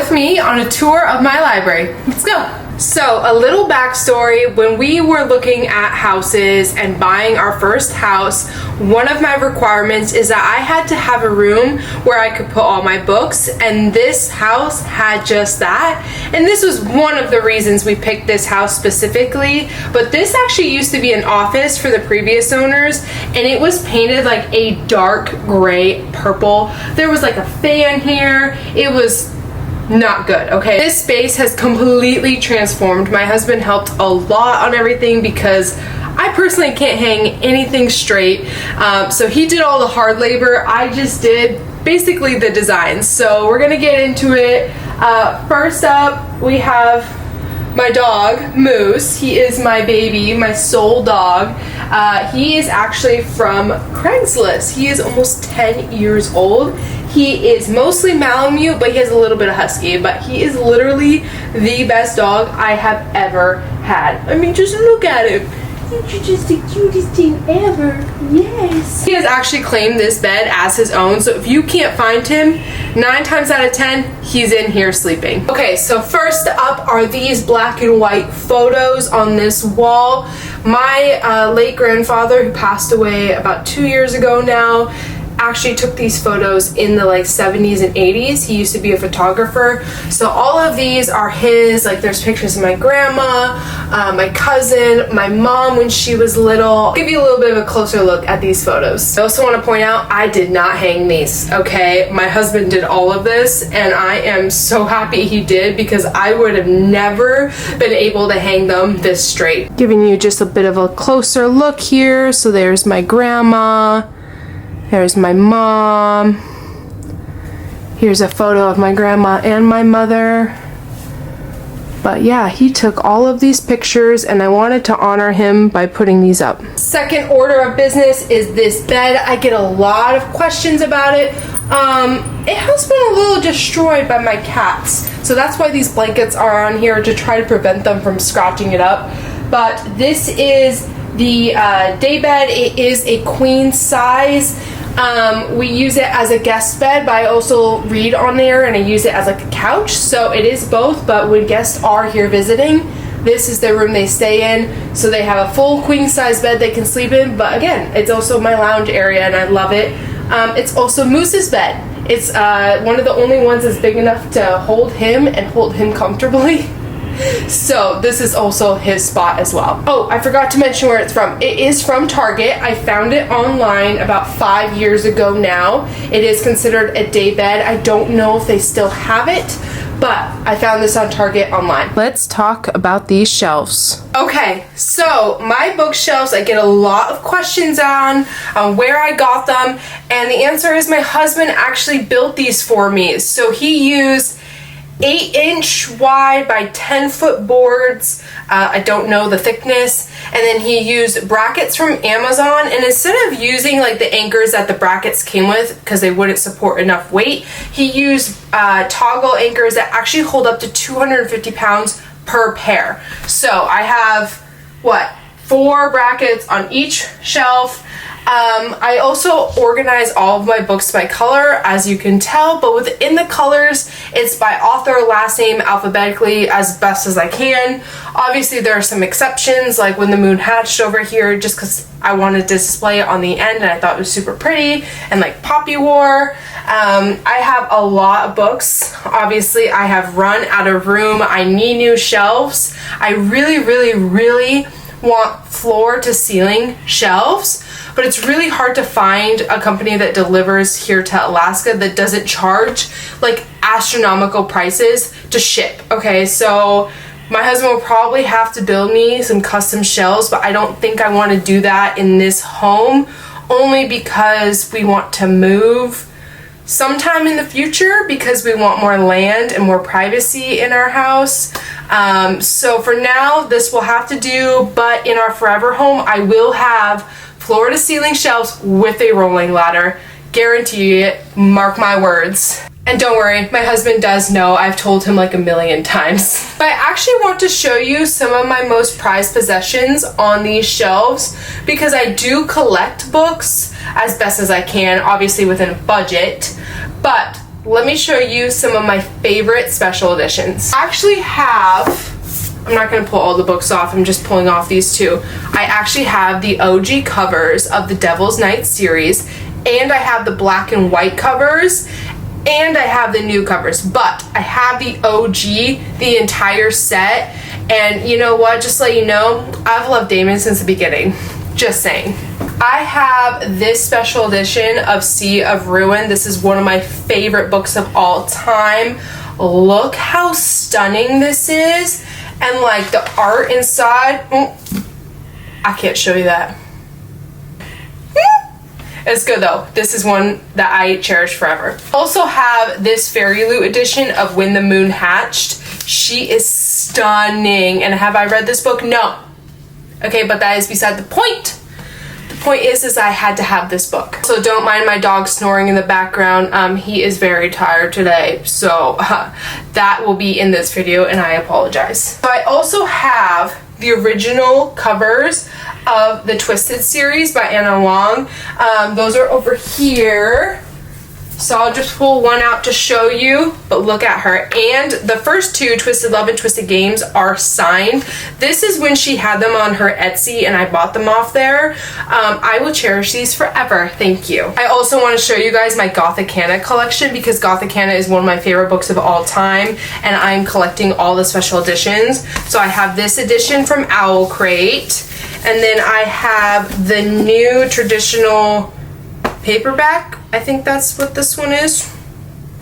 with me on a tour of my library. Let's go. So, a little backstory. When we were looking at houses and buying our first house, one of my requirements is that I had to have a room where I could put all my books, and this house had just that. And this was one of the reasons we picked this house specifically, but this actually used to be an office for the previous owners, and it was painted like a dark gray purple. There was like a fan here. It was not good, okay? This space has completely transformed. My husband helped a lot on everything because I personally can't hang anything straight. So he did all the hard labor. I just did basically the designs. So we're gonna get into it. First up, we have my dog, Moose. He is my baby, my soul dog. He is actually from Craigslist. He is almost 10 years old. He is mostly Malamute, but he has a little bit of Husky, but he is literally the best dog I have ever had. I mean, just look at him. You're just the cutest thing ever. Yes. He has actually claimed this bed as his own, so if you can't find him, 9 times out of 10, he's in here sleeping. Okay, so first up are these black and white photos on this wall. My late grandfather, who passed away about 2 years ago now, actually took these photos in the like 70s and 80s. He used to be a photographer, so all of these are his. Like, there's pictures of my grandma, my cousin, my mom when she was little. I'll give you a little bit of a closer look at these photos. I also want to point out, I did not hang these, okay? My husband did all of this, and I am so happy he did, because I would have never been able to hang them this straight. Giving you just a bit of a closer look here. So there's my grandma, there's my mom. Here's a photo of my grandma and my mother. But yeah, he took all of these pictures, and I wanted to honor him by putting these up. Second order of business is this bed. I get a lot of questions about it. It has been a little destroyed by my cats, so that's why these blankets are on here, to try to prevent them from scratching it up. But this is the Daybed. It is a queen size. We use it as a guest bed, but I also read on there, and I use it as like a couch, so it is both. But when guests are here visiting, this is their room they stay in, so they have a full queen size bed they can sleep in. But again, it's also my lounge area, and I love it. It's also Moose's bed. It's one of the only ones that's big enough to hold him and hold him comfortably. So this is also his spot as well. Oh, I forgot to mention where it's from. It is from Target. I found it online about 5 years ago now. It is considered a day bed. I don't know if they still have it, but I found this on Target online. Let's talk about these shelves. Okay, so my bookshelves, I get a lot of questions on where I got them, and the answer is my husband actually built these for me. So he used 8-inch wide by 10-foot boards. I don't know the thickness. And then he used brackets from Amazon, and instead of using like the anchors that the brackets came with, because they wouldn't support enough weight, he used toggle anchors that actually hold up to 250 pounds per pair. So I have, 4 brackets on each shelf. I also organize all of my books by color, as you can tell, but within the colors, it's by author, last name, alphabetically, as best as I can. Obviously, there are some exceptions, like When the Moon Hatched over here, just because I wanted to display it on the end, and I thought it was super pretty, and like Poppy War. I have a lot of books. Obviously, I have run out of room. I need new shelves. I really want floor to ceiling shelves, but it's really hard to find a company that delivers here to Alaska that doesn't charge like astronomical prices to ship. Okay, so my husband will probably have to build me some custom shelves, but I don't think I want to do that in this home, only because we want to move sometime in the future, because we want more land and more privacy in our house. So for now, this will have to do, but in our forever home, I will have floor to ceiling shelves with a rolling ladder. Guarantee it, mark my words. And don't worry, my husband does know. I've told him like a million times. But I actually want to show you some of my most prized possessions on these shelves, because I do collect books as best as I can, obviously within a budget. But let me show you some of my favorite special editions. I actually have, I'm not going to pull all the books off, I'm just pulling off these two. I actually have the OG covers of the Devil's Night series, and I have the black and white covers, and I have the new covers, but I have the OG, the entire set. And you know what, just to let you know, I've loved Daybed since the beginning. Just saying. I have this special edition of Sea of Ruin. This is one of my favorite books of all time. Look how stunning this is. And like the art inside, I can't show you that. It's good though. This is one that I cherish forever. Also have this Fairy Loot edition of When the Moon Hatched. She is stunning. And have I read this book? No. Okay, but that is beside the point. The point is I had to have this book. So don't mind my dog snoring in the background. He is very tired today. So that will be in this video and I apologize. So I also have the original covers of the Twisted series by Huang. Those are over here. So I'll just pull one out to show you, but look at her. And the first two, Twisted Love and Twisted Games, are signed. This is when she had them on her Etsy and I bought them off there. I will cherish these forever. Thank you. I also want to show you guys my Gothicana collection because Gothicana is one of my favorite books of all time and I'm collecting all the special editions. So I have this edition from Owl Crate, and then I have the new traditional paperback. I think that's what this one is.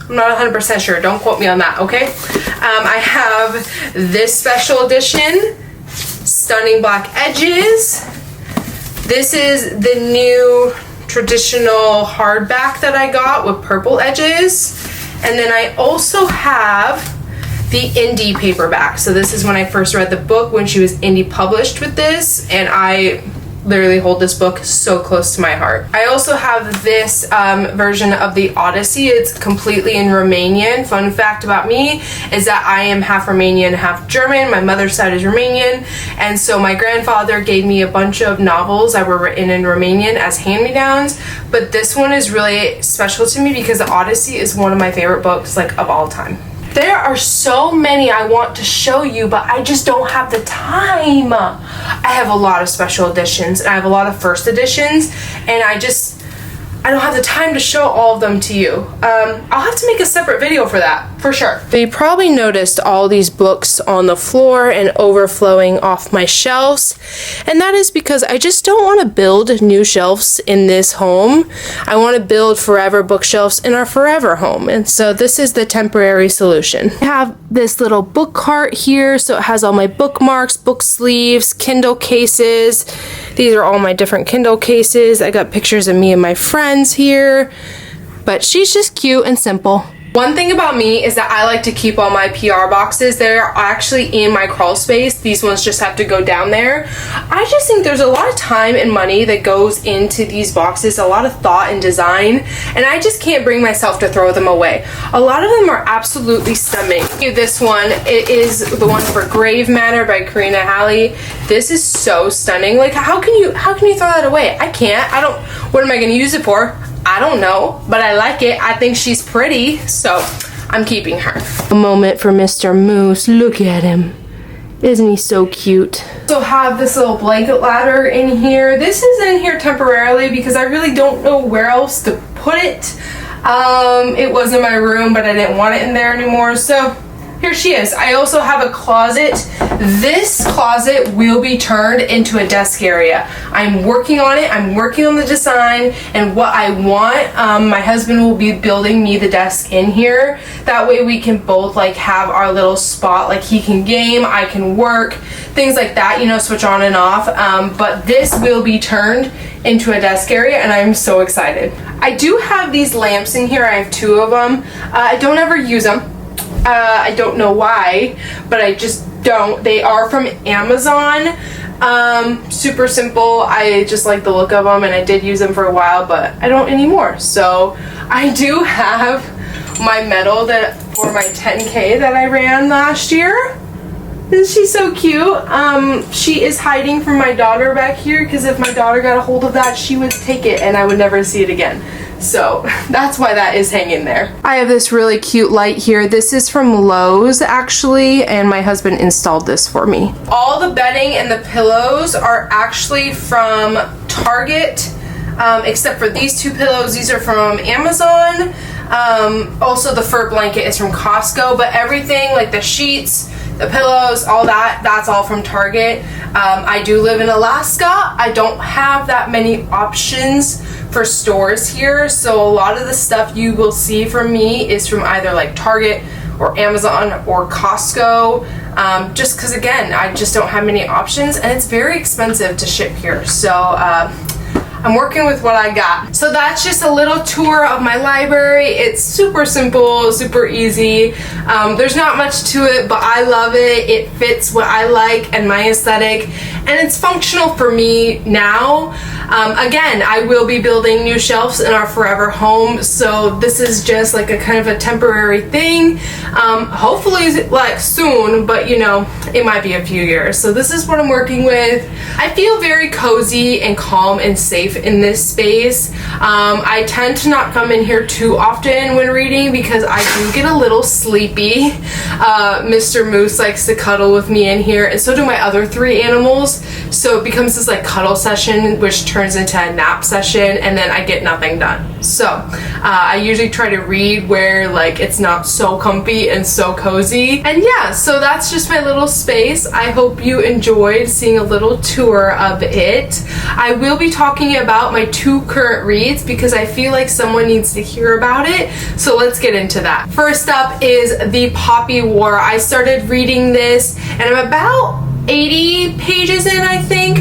I'm not 100% sure. Don't quote me on that, okay? I have this special edition, Stunning Black Edges. This is the new traditional hardback that I got with purple edges. And then I also have the indie paperback. So this is when I first read the book, when she was indie published with this, and I literally hold this book so close to my heart. I also have this version of the Odyssey. It's completely in Romanian. Fun fact about me is that I am half Romanian, half German. My mother's side is Romanian, and so my grandfather gave me a bunch of novels that were written in Romanian as hand-me-downs, but this one is really special to me because the Odyssey is one of my favorite books, like, of all time. There are so many I want to show you, but I just don't have the time. I have a lot of special editions, and I have a lot of first editions, and I don't have the time to show all of them to you. I'll have to make a separate video for that, for sure. You probably noticed all these books on the floor and overflowing off my shelves, and that is because I just don't want to build new shelves in this home. I want to build forever bookshelves in our forever home, and so this is the temporary solution. I have this little book cart here, so it has all my bookmarks, book sleeves, Kindle cases. These are all my different Kindle cases. I got pictures of me and my friends here, but she's just cute and simple. One thing about me is that I like to keep all my PR boxes. They're actually in my crawl space. These ones just have to go down there. I just think there's a lot of time and money that goes into these boxes, a lot of thought and design, and I just can't bring myself to throw them away. A lot of them are absolutely stunning. This one, it is the one for Grave Matter by Karina Halley. This is so stunning. Like, how can you throw that away? I can't. What am I gonna use it for? I don't know, but I like it. I think she's pretty, so I'm keeping her. A moment for Mr. Moose. Look at him. Isn't he so cute? So have this little blanket ladder in here. This is in here temporarily because I really don't know where else to put it. It was in my room, but I didn't want it in there anymore, so here she is. I also have a closet. This closet will be turned into a desk area. I'm working on it. I'm working on the design and what I want. My husband will be building me the desk in here. That way we can both like have our little spot. Like he can game, I can work, things like that, you know, switch on and off. But this will be turned into a desk area and I'm so excited. I do have these lamps in here. I have two of them. I don't ever use them. I don't know why, but I just don't. They are from Amazon. Super simple. I just like the look of them and I did use them for a while, but I don't anymore. So I do have my medal for my 10K that I ran last year. Isn't she so cute? She is hiding from my daughter back here because if my daughter got a hold of that, she would take it and I would never see it again. So that's why that is hanging there. I have this really cute light here. This is from Lowe's actually, and my husband installed this for me. All the bedding and the pillows are actually from Target, except for these two pillows. These are from Amazon. Also the fur blanket is from Costco, but everything like the sheets, the pillows, all that's all from Target. I do live in Alaska. I don't have that many options for stores here, so a lot of the stuff you will see from me is from either like Target or Amazon or Costco, just because again I just don't have many options and it's very expensive to ship here, so I'm working with what I got. So that's just a little tour of my library. It's super simple, super easy. There's not much to it, but I love it. It fits what I like and my aesthetic, and it's functional for me now. Again, I will be building new shelves in our forever home, so this is just like a kind of a temporary thing. Hopefully like soon, but you know, it might be a few years. So this is what I'm working with. I feel very cozy and calm and safe in this space. I tend to not come in here too often when reading because I do get a little sleepy. Mr. Moose likes to cuddle with me in here, and so do my other three animals. So it becomes this like cuddle session, which turns into a nap session, and then I get nothing done. So I usually try to read where like it's not so comfy and so cozy. And yeah, so that's just my little space. I hope you enjoyed seeing a little tour of it. I will be talking about my 2 current reads because I feel like someone needs to hear about it. So let's get into that. First up is The Poppy War. I started reading this and I'm about 80 pages in, I think.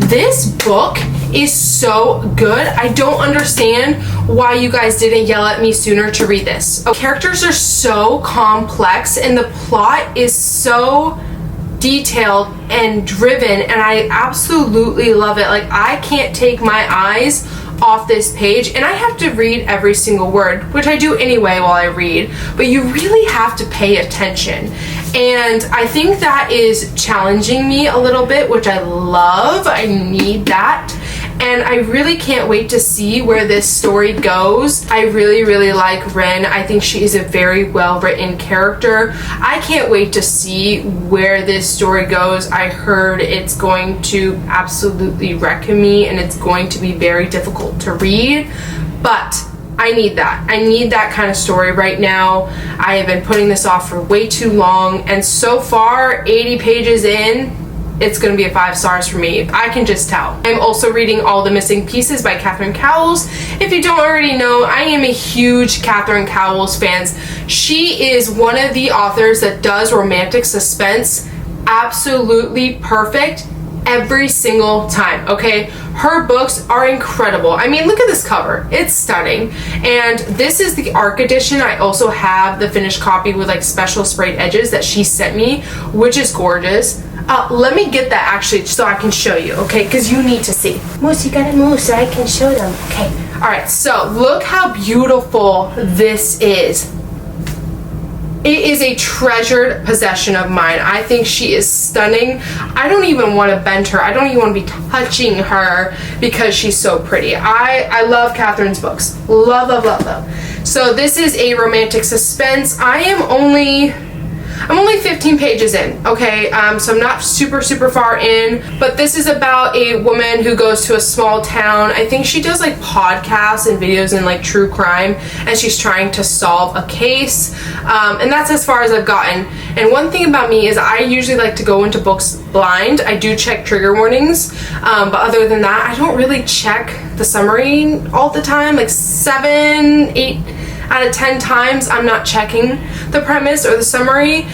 This book is so good. I don't understand why you guys didn't yell at me sooner to read this. Characters are so complex and the plot is so detailed and driven, and I absolutely love it. Like, I can't take my eyes off this page, and I have to read every single word, which I do anyway while I read, but you really have to pay attention, and I think that is challenging me a little bit, which I love. I need that, and I really can't wait to see where this story goes. I really like Ren. I think she is a very well written character. I can't wait to see where this story goes. I heard it's going to absolutely wreck me and it's going to be very difficult to read, but I need that. I need that kind of story right now. I have been putting this off for way too long, and so far, 80 pages in, it's going to be a 5 stars for me. I can just tell. I'm also reading All the Missing Pieces by Cowles. If you don't already know, I am a huge Cowles fan. She is one of the authors that does romantic suspense absolutely perfect every single time, okay? Her books are incredible. I mean, look at this cover. It's stunning. And this is the ARC edition. I also have the finished copy with like special sprayed edges that she sent me, which is gorgeous. Let me get that actually so I can show you, okay? Because you need to see. Moose, you gotta move so I can show them. Okay. Alright, so look how beautiful this is. It is a treasured possession of mine. I think she is stunning. I don't even want to bend her. I don't even want to be touching her because she's so pretty. I love Catherine's books. Love. So this is a romantic suspense. I'm only 15 pages in, okay? So I'm not super far in, but this is about a woman who goes to a small town. I think she does like podcasts and videos in like true crime, and she's trying to solve a case, and that's as far as I've gotten. And one thing about me is I usually like to go into books blind. I do check trigger warnings, but other than that, I don't really check the summary all the time. Like 7, 8 out of 10 times I'm not checking the premise or the summary,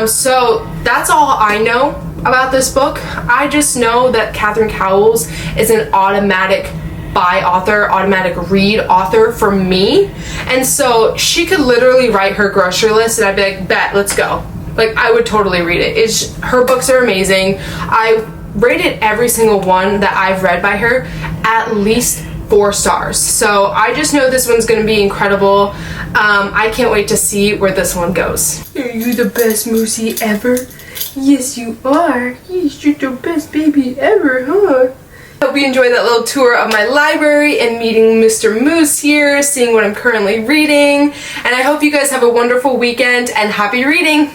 so that's all I know about this book. I just know that Cowles is an automatic buy author, automatic read author for me, and so she could literally write her grocery list and I'd be like, bet, let's go. Like, I would totally read it. Her books are amazing. I rated every single one that I've read by her at least 4 stars. So I just know this one's gonna be incredible. I can't wait to see where this one goes. Are you the best Moosey ever? Yes, you are. You're the best baby ever, huh? Hope you enjoyed that little tour of my library and meeting Mr. Moose here, seeing what I'm currently reading. And I hope you guys have a wonderful weekend and happy reading.